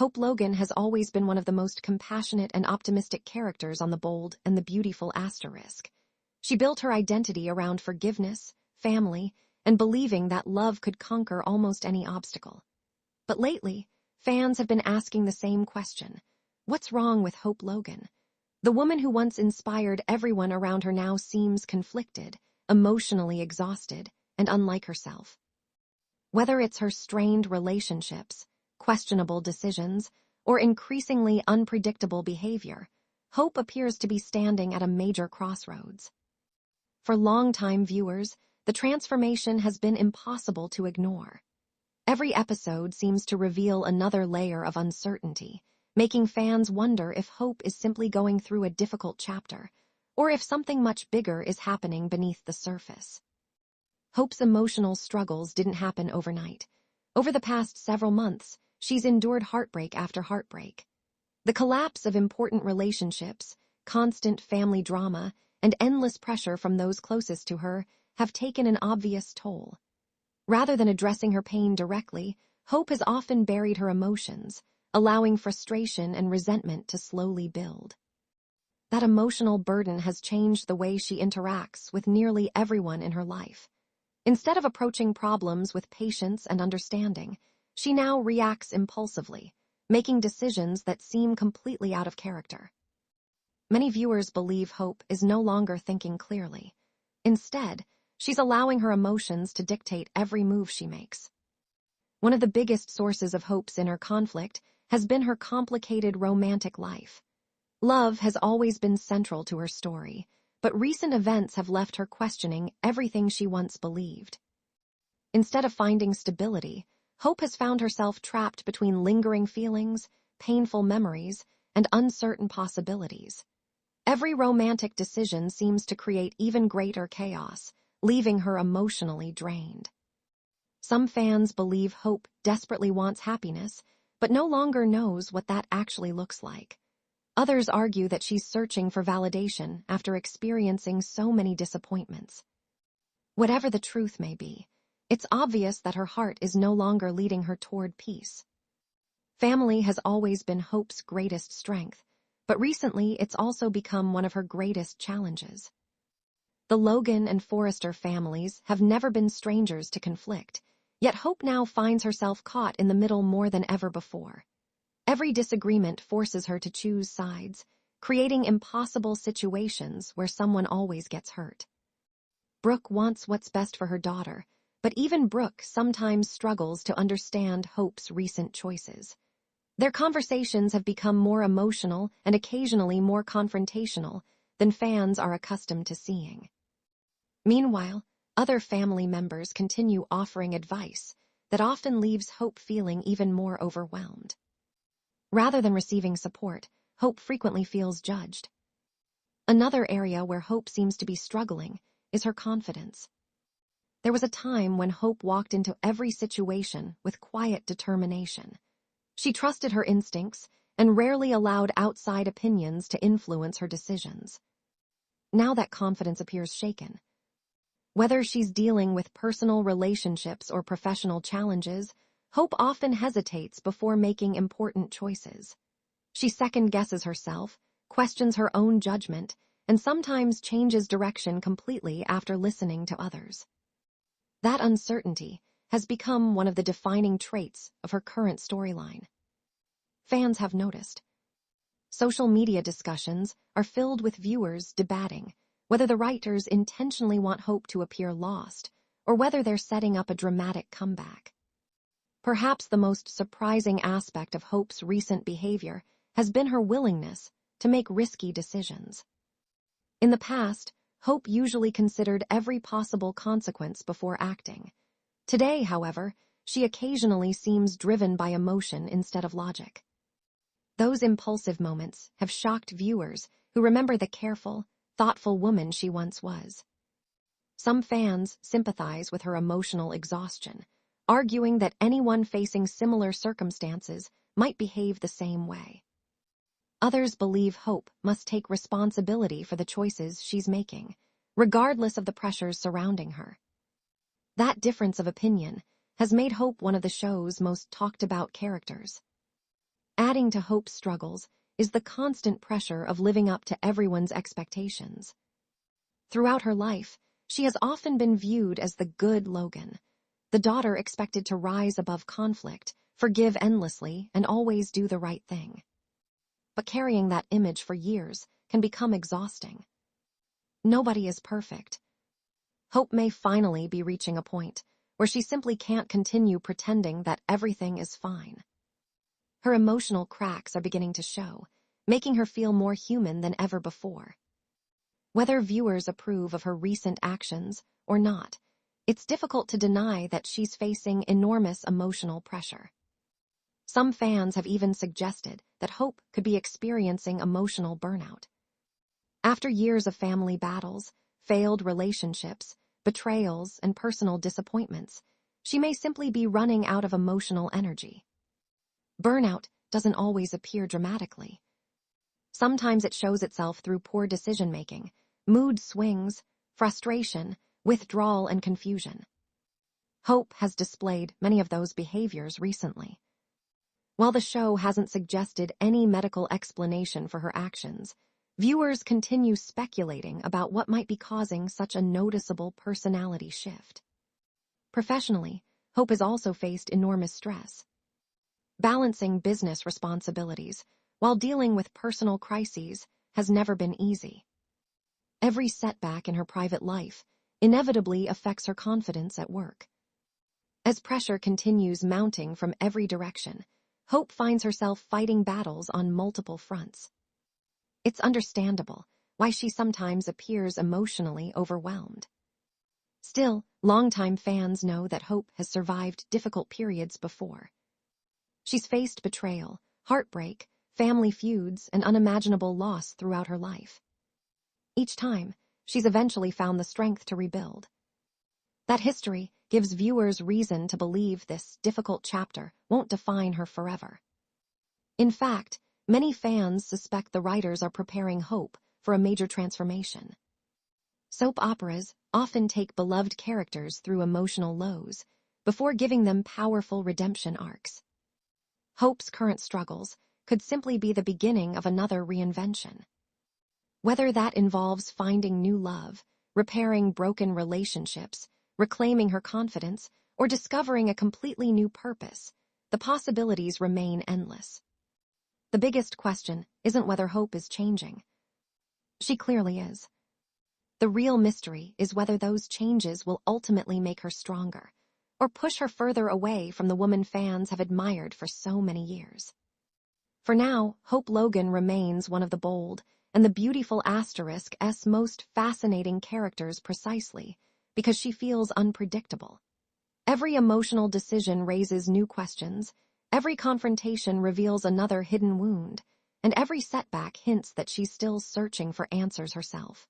Hope Logan has always been one of the most compassionate and optimistic characters on The Bold and the Beautiful asterisk. She built her identity around forgiveness, family, and believing that love could conquer almost any obstacle. But lately, fans have been asking the same question. What's wrong with Hope Logan? The woman who once inspired everyone around her now seems conflicted, emotionally exhausted, and unlike herself. Whether it's her strained relationships, questionable decisions, or increasingly unpredictable behavior, Hope appears to be standing at a major crossroads. For longtime viewers, the transformation has been impossible to ignore. Every episode seems to reveal another layer of uncertainty, making fans wonder if Hope is simply going through a difficult chapter, or if something much bigger is happening beneath the surface. Hope's emotional struggles didn't happen overnight. Over the past several months, she's endured heartbreak after heartbreak. The collapse of important relationships, constant family drama, and endless pressure from those closest to her have taken an obvious toll. Rather than addressing her pain directly, Hope has often buried her emotions, allowing frustration and resentment to slowly build. That emotional burden has changed the way she interacts with nearly everyone in her life. Instead of approaching problems with patience and understanding, she now reacts impulsively, making decisions that seem completely out of character. Many viewers believe Hope is no longer thinking clearly. Instead, she's allowing her emotions to dictate every move she makes. One of the biggest sources of Hope's inner conflict has been her complicated romantic life. Love has always been central to her story, but recent events have left her questioning everything she once believed. Instead of finding stability, Hope has found herself trapped between lingering feelings, painful memories, and uncertain possibilities. Every romantic decision seems to create even greater chaos, leaving her emotionally drained. Some fans believe Hope desperately wants happiness, but no longer knows what that actually looks like. Others argue that she's searching for validation after experiencing so many disappointments. Whatever the truth may be, it's obvious that her heart is no longer leading her toward peace. Family has always been Hope's greatest strength, but recently it's also become one of her greatest challenges. The Logan and Forrester families have never been strangers to conflict, yet Hope now finds herself caught in the middle more than ever before. Every disagreement forces her to choose sides, creating impossible situations where someone always gets hurt. Brooke wants what's best for her daughter, but even Brooke sometimes struggles to understand Hope's recent choices. Their conversations have become more emotional and occasionally more confrontational than fans are accustomed to seeing. Meanwhile, other family members continue offering advice that often leaves Hope feeling even more overwhelmed. Rather than receiving support, Hope frequently feels judged. Another area where Hope seems to be struggling is her confidence. There was a time when Hope walked into every situation with quiet determination. She trusted her instincts and rarely allowed outside opinions to influence her decisions. Now that confidence appears shaken. Whether she's dealing with personal relationships or professional challenges, Hope often hesitates before making important choices. She second-guesses herself, questions her own judgment, and sometimes changes direction completely after listening to others. That uncertainty has become one of the defining traits of her current storyline. Fans have noticed. Social media discussions are filled with viewers debating whether the writers intentionally want Hope to appear lost or whether they're setting up a dramatic comeback. Perhaps the most surprising aspect of Hope's recent behavior has been her willingness to make risky decisions. In the past, Hope usually considered every possible consequence before acting. Today, however, she occasionally seems driven by emotion instead of logic. Those impulsive moments have shocked viewers who remember the careful, thoughtful woman she once was. Some fans sympathize with her emotional exhaustion, arguing that anyone facing similar circumstances might behave the same way. Others believe Hope must take responsibility for the choices she's making, regardless of the pressures surrounding her. That difference of opinion has made Hope one of the show's most talked-about characters. Adding to Hope's struggles is the constant pressure of living up to everyone's expectations. Throughout her life, she has often been viewed as the good Logan, the daughter expected to rise above conflict, forgive endlessly, and always do the right thing. But carrying that image for years can become exhausting. Nobody is perfect. Hope may finally be reaching a point where she simply can't continue pretending that everything is fine. Her emotional cracks are beginning to show, making her feel more human than ever before. Whether viewers approve of her recent actions or not, it's difficult to deny that she's facing enormous emotional pressure. Some fans have even suggested that Hope could be experiencing emotional burnout. After years of family battles, failed relationships, betrayals, and personal disappointments, she may simply be running out of emotional energy. Burnout doesn't always appear dramatically. Sometimes it shows itself through poor decision-making, mood swings, frustration, withdrawal, and confusion. Hope has displayed many of those behaviors recently. While the show hasn't suggested any medical explanation for her actions, viewers continue speculating about what might be causing such a noticeable personality shift. Professionally, Hope has also faced enormous stress. Balancing business responsibilities while dealing with personal crises has never been easy. Every setback in her private life inevitably affects her confidence at work. As pressure continues mounting from every direction, Hope finds herself fighting battles on multiple fronts. It's understandable why she sometimes appears emotionally overwhelmed. Still, longtime fans know that Hope has survived difficult periods before. She's faced betrayal, heartbreak, family feuds, and unimaginable loss throughout her life. Each time, she's eventually found the strength to rebuild. That history gives viewers reason to believe this difficult chapter won't define her forever. In fact, many fans suspect the writers are preparing Hope for a major transformation. Soap operas often take beloved characters through emotional lows before giving them powerful redemption arcs. Hope's current struggles could simply be the beginning of another reinvention. Whether that involves finding new love, repairing broken relationships, reclaiming her confidence, or discovering a completely new purpose, the possibilities remain endless. The biggest question isn't whether Hope is changing. She clearly is. The real mystery is whether those changes will ultimately make her stronger, or push her further away from the woman fans have admired for so many years. For now, Hope Logan remains one of the bold and the beautiful ***'s most fascinating characters precisely because she feels unpredictable. Every emotional decision raises new questions, every confrontation reveals another hidden wound, and every setback hints that she's still searching for answers herself.